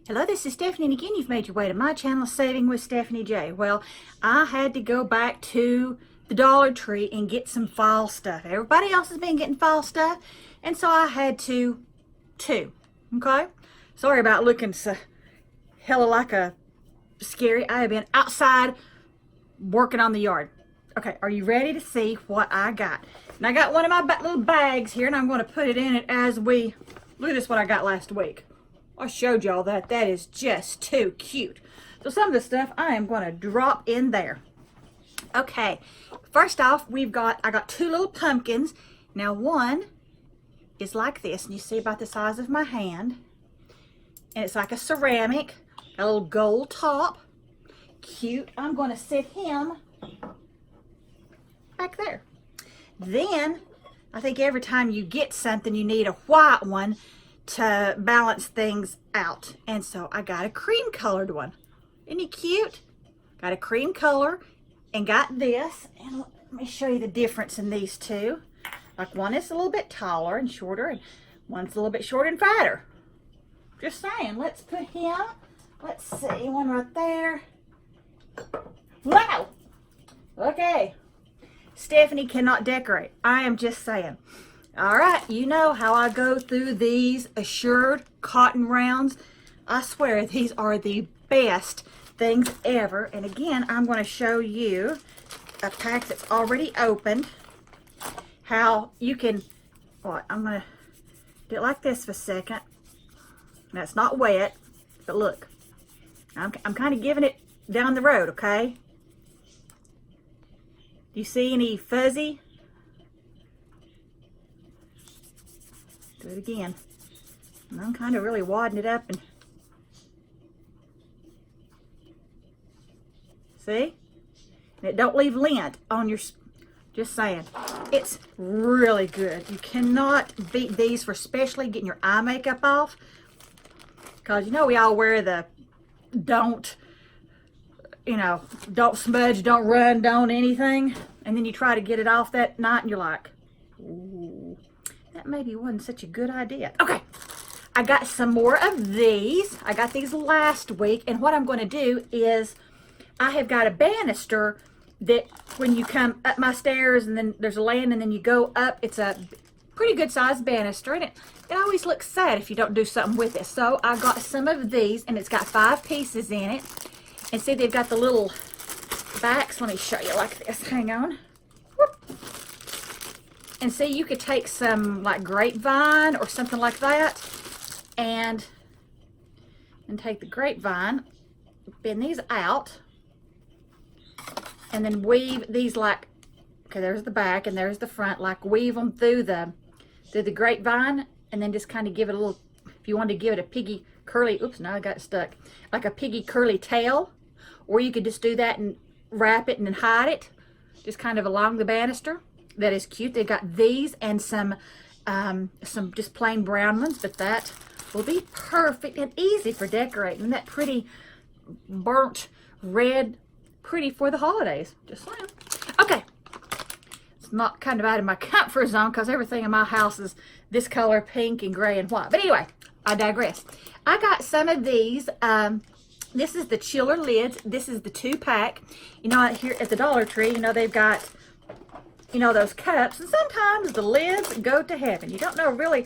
Hello, this is Stephanie, and again, you've made your way to my channel, Saving with Stephanie J. Well, I had to go back to the Dollar Tree and get some fall stuff. Everybody else has been getting fall stuff, and so I had to, too. Okay? Sorry about looking so hella like a scary. I have been outside working on the yard. Okay, are you ready to see what I got? And I got one of my little bags here, and I'm going to put it in it as we... Look at this, what I got last week. I showed y'all that. That is just too cute. So some of the stuff I am going to drop in there. Okay, first off, I got two little pumpkins. Now one is like this, and you see about the size of my hand. And it's like a ceramic, a little gold top. Cute. I'm going to set him back there. Then, I think every time you get something, you need a white one to balance things out. And so I got a cream colored one. Isn't he cute? Got a cream color and got this. And let me show you the difference in these two. Like one is a little bit taller and shorter, and one's a little bit shorter and fatter. Just saying. Let's put him. Let's see. One right there. Wow. Okay. Stephanie cannot decorate. I am just saying. All right, you know how I go through these Assured cotton rounds. I swear these are the best things ever. And again, I'm going to show you a pack that's already opened. How you can, I'm going to do it like this for a second. Now it's not wet, but look, I'm kind of giving it down the road, okay? Do you see any fuzzy? Do it again. And I'm kind of really wadding it up and see? And it don't leave lint on your, just saying. It's really good. You cannot beat these for especially getting your eye makeup off. Because you know we all wear the don't smudge, don't run, don't anything. And then you try to get it off that night and you're like, ooh. That maybe wasn't such a good idea. Okay, I got some more of these. I got these last week, and what I'm going to do is I have got a banister that when you come up my stairs and then there's a land and then you go up, it's a pretty good sized banister, and it always looks sad if you don't do something with it. So I got some of these, and it's got 5 pieces in it. And see, they've got the little backs. Let me show you like this. Hang on. Whoop. And see, you could take some like grapevine or something like that and take the grapevine, bend these out, and then weave these like, okay, there's the back and there's the front, like weave them through the grapevine, and then just kind of give it a little, if you wanted to give it a piggy curly, oops, now I got stuck, like a piggy curly tail, or you could just do that and wrap it and then hide it, just kind of along the banister. That is cute. They got these and some just plain brown ones, but that will be perfect and easy for decorating. That pretty burnt red, pretty for the holidays. Just saying. Okay. It's not kind of out of my comfort zone because everything in my house is this color, pink and gray and white. But anyway, I digress. I got some of these. This is the chiller lids. This is the 2-pack. You know, here at the Dollar Tree, you know, they've got, you know, those cups, and sometimes the lids go to heaven. You don't know really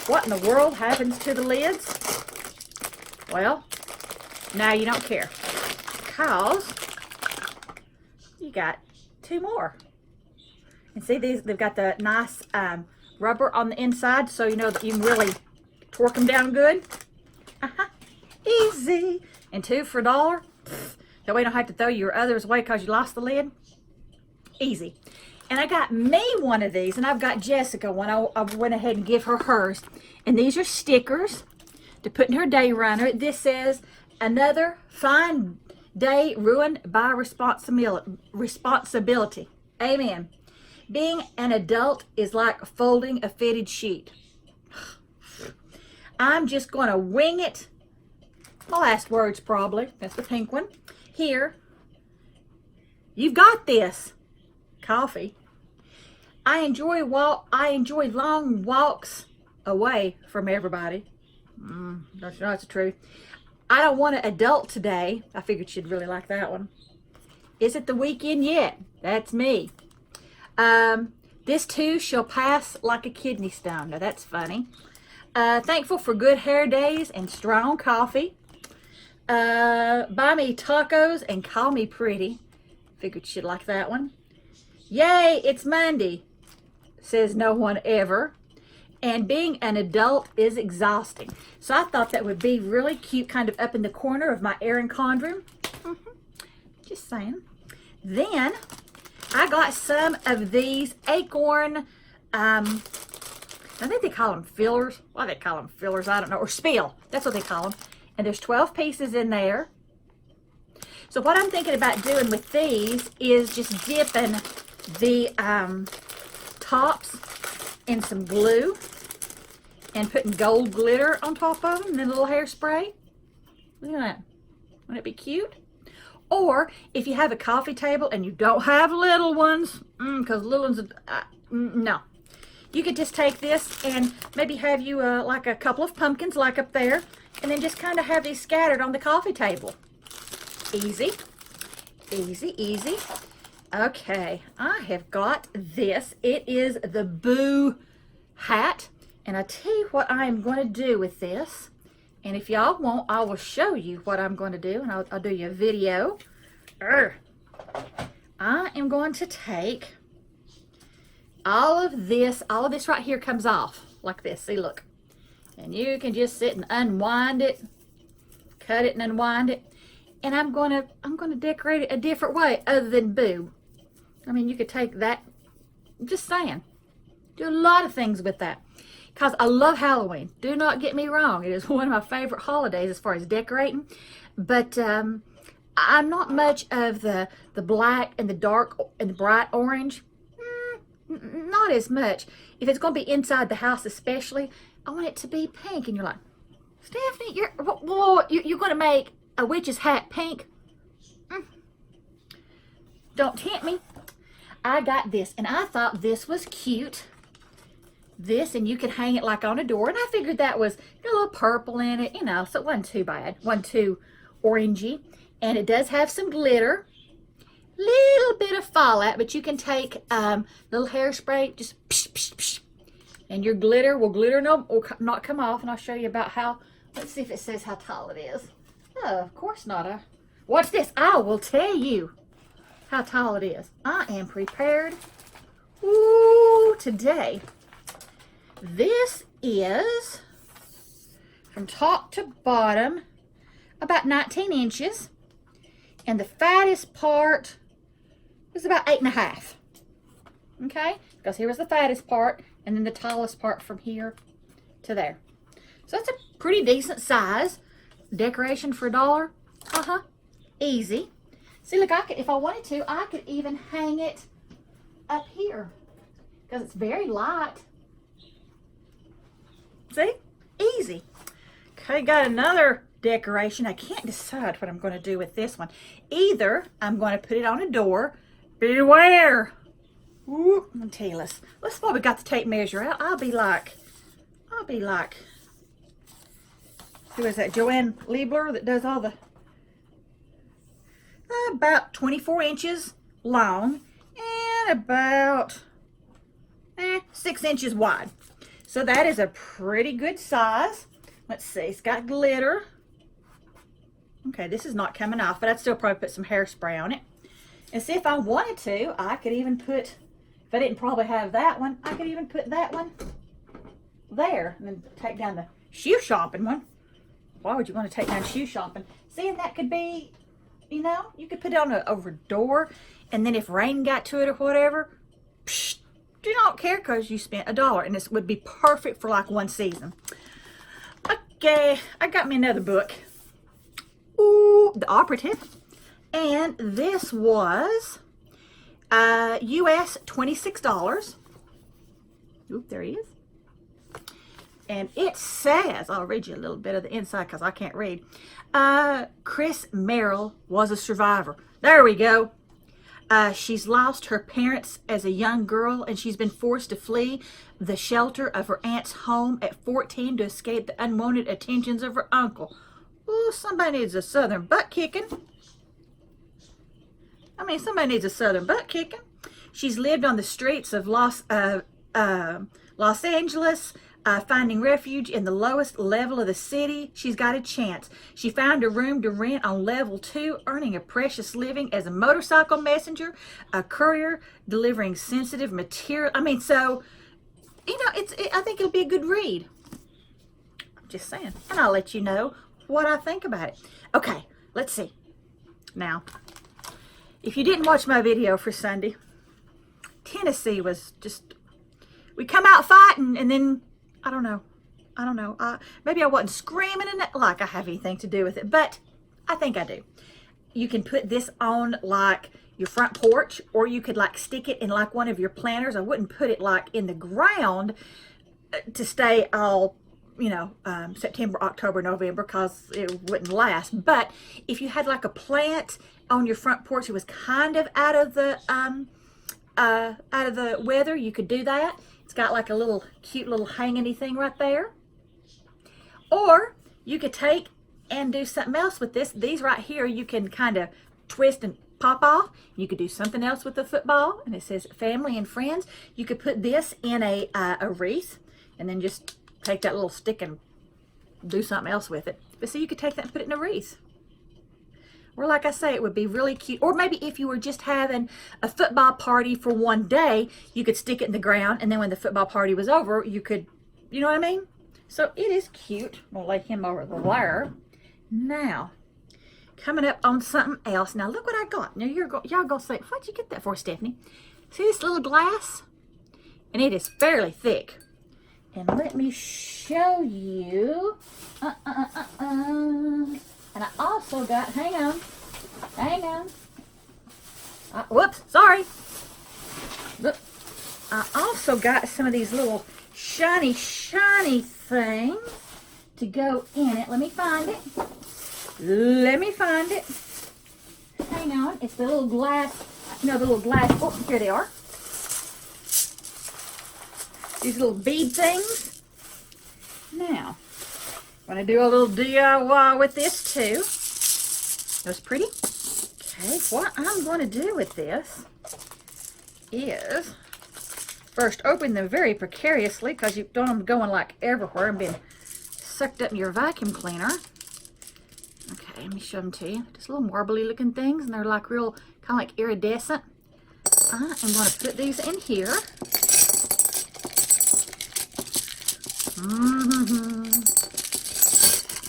what in the world happens to the lids. Well, now you don't care, because you got 2 more. And see, they've got the nice rubber on the inside, so you know that you can really torque them down good. Easy. And 2 for $1. That way you don't have to throw your others away because you lost the lid. Easy. And I got me one of these, and I've got Jessica one. I went ahead and give her hers. And these are stickers to put in her day runner. This says, another fine day ruined by responsibility. Amen. Being an adult is like folding a fitted sheet. I'm just going to wing it. My last words probably. That's the pink one. Here. You've got this. Coffee. I enjoy long walks away from everybody. Don't you know it's the truth? I don't want an adult today. I figured she'd really like that one. Is it the weekend yet? That's me. This too shall pass like a kidney stone. Now that's funny. Thankful for good hair days and strong coffee. Buy me tacos and call me pretty. Figured she'd like that one. Yay, it's Monday, says no one ever. And being an adult is exhausting. So I thought that would be really cute, kind of up in the corner of my Erin Condren. Just saying. Then I got some of these acorn, I think they call them fillers. Why they call them fillers, I don't know. Or spill. That's what they call them. And there's 12 pieces in there. So what I'm thinking about doing with these is just dipping the tops in some glue and putting gold glitter on top of them and then a little hairspray. Look at that. Wouldn't it be cute? Or if you have a coffee table and you don't have little ones, because little ones, no. You could just take this and maybe have you like a couple of pumpkins like up there, and then just kind of have these scattered on the coffee table. Easy, easy, easy. Okay, I have got this. It is the Boo hat. And I tell you what I am going to do with this. And if y'all want, I will show you what I'm going to do. And I'll do you a video. I am going to take all of this right here comes off like this. See, look. And you can just sit and unwind it. Cut it and unwind it. And I'm going to decorate it a different way other than Boo. I mean, you could take that, just saying. Do a lot of things with that. Because I love Halloween. Do not get me wrong. It is one of my favorite holidays as far as decorating. But I'm not much of the black and the dark and the bright orange. Not as much. If it's going to be inside the house especially, I want it to be pink. And you're like, Stephanie, you're going to make a witch's hat pink? Don't tempt me. I got this, and I thought this was cute. This, and you could hang it like on a door, and I figured that was a little purple in it, so it wasn't too bad. Wasn't too orangey. And it does have some glitter. Little bit of fallout, but you can take little hairspray, just psh, psh, psh, and your glitter will not come off. And I'll show you about how. Let's see if it says how tall it is. Oh, of course not. Watch this. I will tell you how tall it is. I am prepared. Ooh, today. This is from top to bottom about 19 inches, and the fattest part is about 8.5. Okay, because here was the fattest part, and then the tallest part from here to there. So that's a pretty decent size decoration for $1. Easy. See, look, if I wanted to, I could even hang it up here because it's very light. See? Easy. Okay, got another decoration. I can't decide what I'm going to do with this one. Either I'm going to put it on a door. Beware. Ooh, I'm going to tell you, let's while we got the tape measure out, I'll be like, who is that? Joanne Liebler that does all the, about 24 inches long and about 6 inches wide. So that is a pretty good size. Let's see, it's got glitter. Okay, this is not coming off, but I'd still probably put some hairspray on it. And see, if I wanted to, I could even put, if I didn't probably have that one, I could even put that one there. And then take down the shoe shopping one. Why would you want to take down shoe shopping? See, and that could be, you could put it on over a door. And then if rain got to it or whatever, psh, you don't care because you spent $1. And this would be perfect for like one season. Okay, I got me another book. Ooh, The Operative. And this was US $26. Oop, there he is. And it says, I'll read you a little bit of the inside because I can't read. Chris Merrill was a survivor. There we go. She's lost her parents as a young girl, and she's been forced to flee the shelter of her aunt's home at 14 to escape the unwanted attentions of her uncle. Ooh, Ooh, somebody needs a southern butt kicking. I mean, somebody needs a southern butt kicking. She's lived on the streets of Los Angeles, finding refuge in the lowest level of the city. She's got a chance. She found a room to rent on level 2, earning a precious living as a motorcycle messenger, a courier delivering sensitive material. I mean, so, you know, I think it'll be a good read. I'm just saying. And I'll let you know what I think about it. Okay, let's see. Now, if you didn't watch my video for Sunday, Tennessee was just, we come out fighting, and then, I don't know. Maybe I wasn't screaming and like I have anything to do with it, but I think I do. You can put this on like your front porch, or you could like stick it in like one of your planters. I wouldn't put it like in the ground to stay all, you know, September, October, November, because it wouldn't last. But if you had like a plant on your front porch, it was kind of out of the weather, you could do that. It's got like a little cute little hanging-y thing right there. Or you could take and do something else with this. These right here, you can kind of twist and pop off. You could do something else with the football, and it says family and friends. You could put this in a wreath, and then just take that little stick and do something else with it. But see, you could take that and put it in a wreath. Or like I say, it would be really cute. Or maybe if you were just having a football party for one day, you could stick it in the ground, and then when the football party was over, you could, you know what I mean? So it is cute. We'll lay him over the wire. Now, coming up on something else. Now look what I got. Now y'all gonna say, what'd you get that for, Stephanie? See this little glass? And it is fairly thick. And let me show you. And I also got, hang on. Whoops, sorry. Look, I also got some of these little shiny things to go in it. Let me find it. Hang on, it's the little glass, you know, the little glass, oh, here they are. These little bead things. Now, I'm going to do a little DIY with this too. That's pretty. Okay, what I'm going to do with this is first open them very precariously, because you don't want them going like everywhere and being sucked up in your vacuum cleaner. Okay, let me show them to you. Just little marbly looking things, and they're like real kind of like iridescent. I am going to put these in here.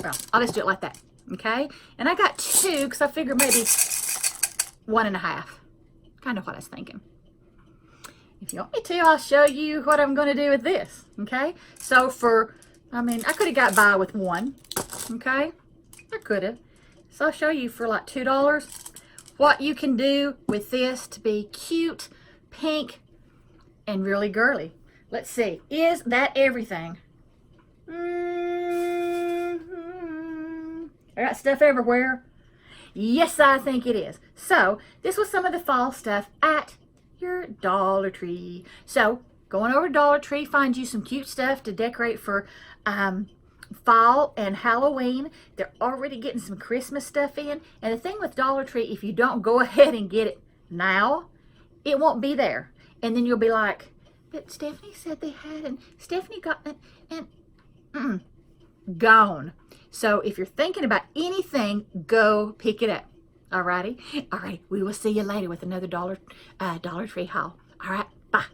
Well, I'll just do it like that, okay? And I got 2 because I figured maybe 1.5. Kind of what I was thinking. If you want me to, I'll show you what I'm going to do with this, okay? So I could have got by with 1, okay? I could have. So I'll show you for like $2 what you can do with this to be cute, pink, and really girly. Let's see. Is that everything? I got stuff everywhere. Yes, I think it is. So this was some of the fall stuff at your Dollar Tree. So going over to Dollar Tree, find you some cute stuff to decorate for fall and Halloween. They're already getting some Christmas stuff in. And the thing with Dollar Tree, if you don't go ahead and get it now, it won't be there. And then you'll be like, but Stephanie said they had, and Stephanie got it, and gone. So if you're thinking about anything, go pick it up. Alrighty? Alright, we will see you later with another Dollar Tree haul. Alright, bye.